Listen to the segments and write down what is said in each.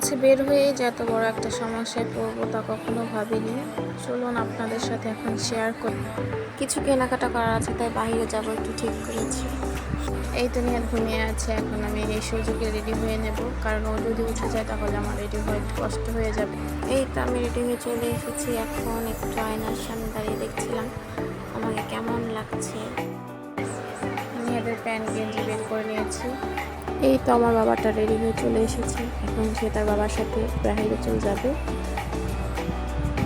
কাছে বের হয়ে যে এত বড় একটা সমস্যায় পড়বো তা কখনো ভাবিনি। চলুন আপনাদের সাথে এখন শেয়ার করি। কিছু কেনাকাটা করার আছে, তাই বাইরে যাব একটু ঠিক করেছি। এই তো নিয়ে ঘুমিয়ে আছে, এখন আমি এই সুযোগে রেডি হয়ে নেব, কারণ ও যদি উঠে যায় তাহলে আমার রেডি হওয়া একটু কষ্ট হয়ে যাবে। এই তো আমি রেডি হয়ে চলে এসেছি, এখন একটু আয়নার সামনে দাঁড়িয়ে দেখছিলাম আমাকে কেমন লাগছে। মেয়েদের প্যান্ট গেঞ্জি বের করে নিয়েছি। এই তো আমার বাবাটা রেডি হয়ে চলে এসেছে, এখন সে তার বাবার সাথে বাইরে চলে যাবে।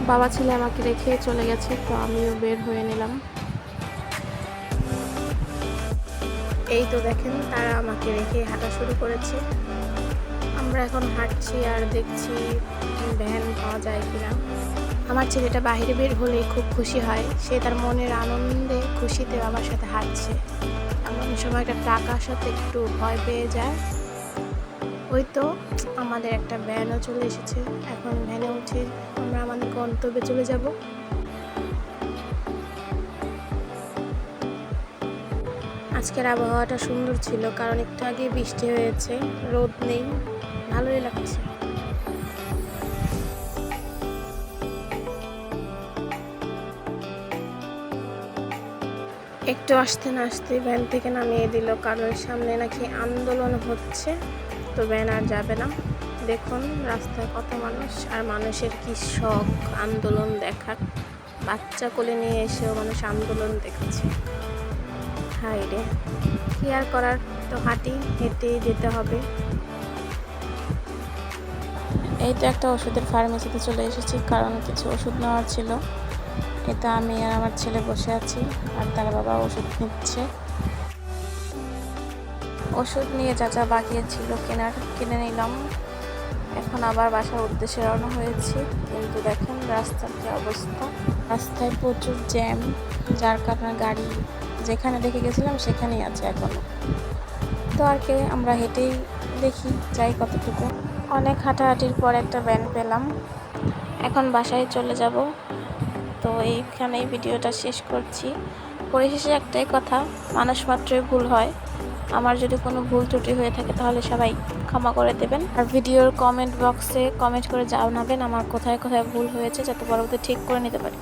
বাবা ছেলে আমাকে রেখে চলে গেছে, তো আমিও বের হয়ে নিলাম। এই তো দেখেন তারা আমাকে রেখে হাঁটা শুরু করেছে। আমরা এখন হাঁটছি আর দেখছি ভ্যান পাওয়া যায় কিনা। আমার ছেলেটা বাইরে বের হলেই খুব খুশি হয়, সে তার মনের আনন্দে খুশিতে বাবার সাথে হাঁটছে। এমন সময় একটা টাকা সাথে একটু ভয় পেয়ে যায়। ওই তো আমাদের একটা ভ্যানও চলে এসেছে, এখন ভ্যানে উঠে আমরা আমাদের গন্তব্যে চলে যাব। আজকের আবহাওয়াটা সুন্দর ছিল, কারণ একটু আগে বৃষ্টি হয়েছে, রোদ নেই, ভালোই লাগছে। একটু আসতে না আসতে ভ্যান থেকে নামিয়ে দিল, কারণ সামনে নাকি আন্দোলন হচ্ছে, তো ভ্যান আর যাবে না। দেখুন রাস্তায় কত মানুষ, আর মানুষের কি শখ আন্দোলন দেখার। বাচ্চা কোলে নিয়ে এসেও মানুষ আন্দোলন দেখছে। হাই রে, কি আর করার, তো হেঁটেই যেতে হবে। এই তো একটা ওষুধের ফার্মেসিতে চলে এসেছি, কারণ কিছু ওষুধ নেওয়ার ছিল। এটা আমি আর আমার ছেলে বসে আছি, আর তার বাবা ওষুধ নিচ্ছে। ওষুধ নিয়ে যা যা বাকি ছিল কিনে নিলাম। এখন আবার বাসার উদ্দেশ্যে রওনা হয়েছি, কিন্তু দেখেন রাস্তার কি অবস্থা। রাস্তায় প্রচুর জ্যাম, যার কারণে গাড়ি যেখানে দেখে গেছিলাম সেখানেই আছে এখনো। তো আর কি, আমরা হেঁটেই দেখি যাই কতটুকু। অনেক হাঁটাহাঁটির পর একটা ভ্যান পেলাম, এখন বাসায় চলে যাব। তো এইখানেই ভিডিওটা শেষ করছি। পরিশেষে একটাই কথা, মানুষ মাত্রই ভুল হয়। আমার যদি কোনো ভুল ত্রুটি হয়ে থাকে তাহলে সবাই ক্ষমা করে দেবেন, আর ভিডিওর কমেন্ট বক্সে কমেন্ট করে জানাবেন আমার কোথায় কোথায় ভুল হয়েছে, যাতে পরবর্তী ঠিক করে নিতে পারি।